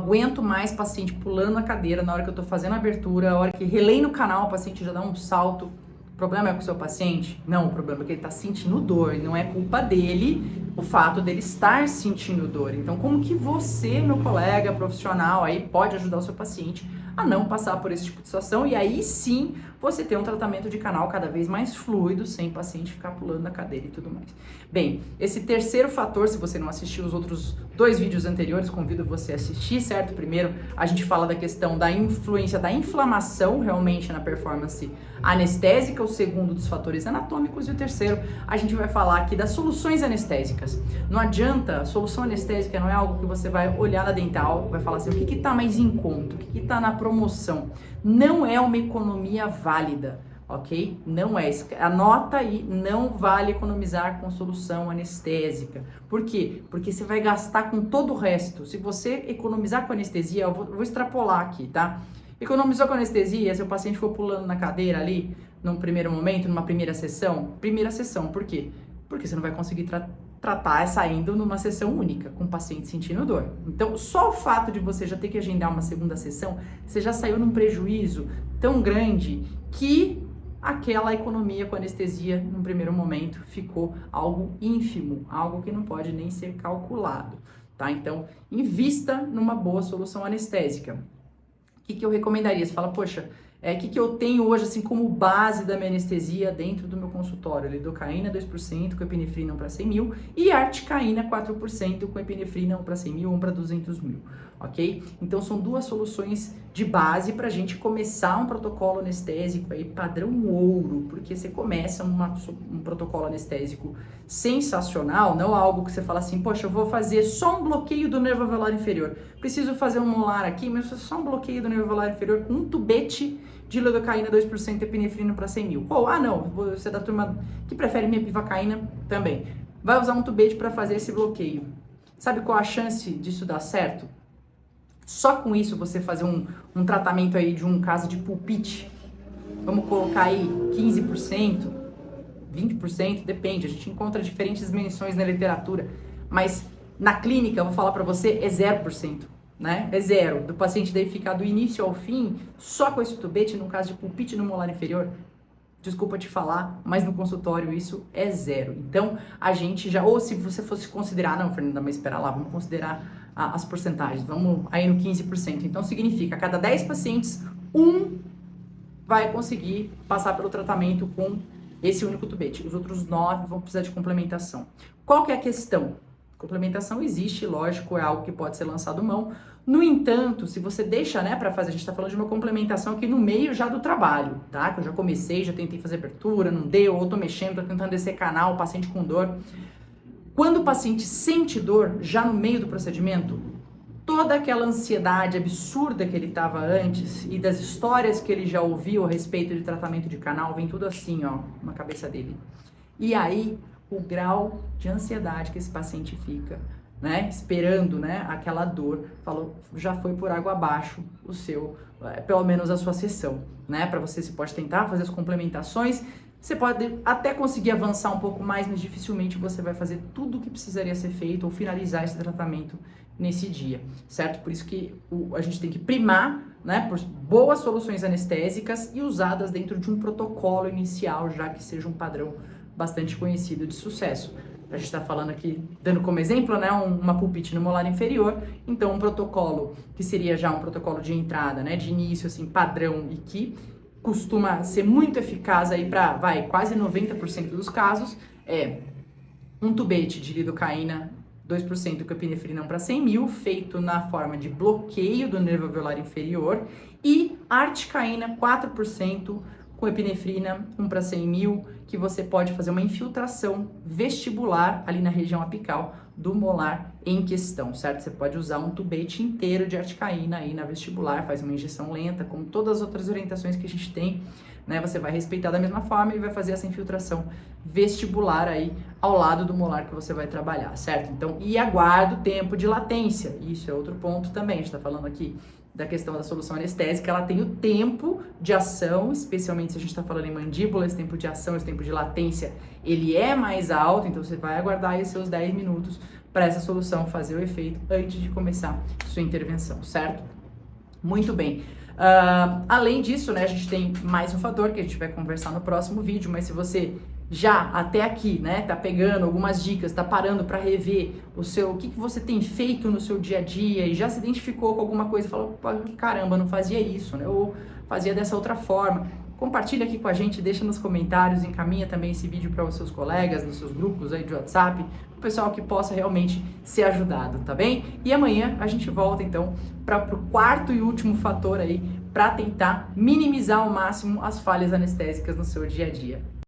aguento mais paciente pulando na cadeira na hora que eu tô fazendo a abertura, a hora que relei no canal, o paciente já dá um salto. O problema é com o seu paciente? Não, o problema é que ele tá sentindo dor, e não é culpa dele o fato dele estar sentindo dor. Então, como que você, meu colega profissional, aí pode ajudar o seu paciente a não passar por esse tipo de situação, e aí sim você ter um tratamento de canal cada vez mais fluido, sem o paciente ficar pulando na cadeira e tudo mais. Bem, esse terceiro fator, se você não assistiu os outros 2 vídeos anteriores, convido você a assistir, certo? Primeiro, a gente fala da questão da influência da inflamação realmente na performance anestésica, o segundo dos fatores anatômicos, e o terceiro, a gente vai falar aqui das soluções anestésicas. Não adianta, solução anestésica não é algo que você vai olhar na dental, vai falar assim, o que tá mais em conta, o que tá na promoção. Não é uma economia válida, ok? Não é. Anota aí, não vale economizar com solução anestésica. Por quê? Porque você vai gastar com todo o resto. Se você economizar com anestesia, eu vou extrapolar aqui, tá? Economizou com anestesia, seu paciente ficou pulando na cadeira ali, num primeiro momento, numa primeira sessão. Primeira sessão, por quê? Porque você não vai conseguir tratar saindo numa sessão única, com o paciente sentindo dor. Então, só o fato de você já ter que agendar uma segunda sessão, você já saiu num prejuízo tão grande que aquela economia com anestesia, num primeiro momento, ficou algo ínfimo, algo que não pode nem ser calculado, tá? Então, invista numa boa solução anestésica. O que eu recomendaria? Você fala, poxa, o que eu tenho hoje assim como base da minha anestesia dentro do meu consultório? Lidocaína 2% com epinefrina 1 para 100 mil e articaína 4% com epinefrina 1 para 100 mil, 1 para 200 mil, ok? Então são 2 soluções de base para a gente começar um protocolo anestésico aí padrão ouro, porque você começa um protocolo anestésico sensacional, não algo que você fala assim, poxa, eu vou fazer só um bloqueio do nervo alveolar inferior, preciso fazer um molar aqui, mas só um bloqueio do nervo alveolar inferior com um tubete de lidocaína 2% epinefrina para 100 mil. Ou, não, você é da turma que prefere mepivacaína também. Vai usar um tubete para fazer esse bloqueio. Sabe qual a chance disso dar certo? Só com isso você fazer um tratamento aí de um caso de pulpite, vamos colocar aí 15%, 20%, depende, a gente encontra diferentes dimensões na literatura, mas na clínica, eu vou falar para você, é 0%. Né? É 0. Do paciente daí ficar do início ao fim, só com esse tubete, no caso de pulpite no molar inferior, desculpa te falar, mas no consultório isso é 0. Então, a gente já, ou se você fosse considerar, não, Fernanda, mas espera lá, vamos considerar as porcentagens, vamos aí no 15%. Então, significa, a cada 10 pacientes, 1 vai conseguir passar pelo tratamento com esse único tubete. Os outros 9 vão precisar de complementação. Qual que é a questão? Complementação existe, lógico, é algo que pode ser lançado mão. No entanto, se você deixa, né, para fazer, a gente está falando de uma complementação aqui no meio já do trabalho, tá? Que eu já comecei, já tentei fazer abertura, não deu, ou tô mexendo, tô tentando descer canal, paciente com dor. Quando o paciente sente dor, já no meio do procedimento, toda aquela ansiedade absurda que ele estava antes e das histórias que ele já ouviu a respeito de tratamento de canal, vem tudo assim, ó, na cabeça dele. E aí, o grau de ansiedade que esse paciente fica, né, esperando, né, aquela dor, falou, já foi por água abaixo o seu, pelo menos a sua sessão, né, para você pode tentar fazer as complementações, você pode até conseguir avançar um pouco mais, mas dificilmente você vai fazer tudo o que precisaria ser feito ou finalizar esse tratamento nesse dia, certo? Por isso que a gente tem que primar, né, por boas soluções anestésicas e usadas dentro de um protocolo inicial, já que seja um padrão bastante conhecido de sucesso. A gente está falando aqui, dando como exemplo, né, uma pulpite no molar inferior, então um protocolo que seria já um protocolo de entrada, né, de início, assim, padrão e que costuma ser muito eficaz aí para, quase 90% dos casos, é um tubete de lidocaína 2% com epinefrina 1 para 100 mil, feito na forma de bloqueio do nervo alveolar inferior, e articaína 4% com epinefrina 1 para 100 mil, que você pode fazer uma infiltração vestibular ali na região apical do molar em questão, certo? Você pode usar um tubete inteiro de articaína aí na vestibular, faz uma injeção lenta, como todas as outras orientações que a gente tem, né? Você vai respeitar da mesma forma e vai fazer essa infiltração vestibular aí ao lado do molar que você vai trabalhar, certo? Então, e aguarda o tempo de latência, isso é outro ponto também, a gente tá falando aqui da questão da solução anestésica, ela tem o tempo de ação, especialmente se a gente está falando em mandíbula, esse tempo de ação, esse tempo de latência, ele é mais alto, então você vai aguardar aí seus 10 minutos para essa solução fazer o efeito antes de começar sua intervenção, certo? Muito bem. Além disso, né, a gente tem mais um fator que a gente vai conversar no próximo vídeo, mas se você já até aqui, né, tá pegando algumas dicas, tá parando para rever o que você tem feito no seu dia a dia e já se identificou com alguma coisa e falou, caramba, não fazia isso, né, ou fazia dessa outra forma, compartilha aqui com a gente, deixa nos comentários, encaminha também esse vídeo para os seus colegas, nos seus grupos aí de WhatsApp, o pessoal que possa realmente ser ajudado, tá bem? E amanhã a gente volta então para o quarto e último fator aí para tentar minimizar ao máximo as falhas anestésicas no seu dia a dia.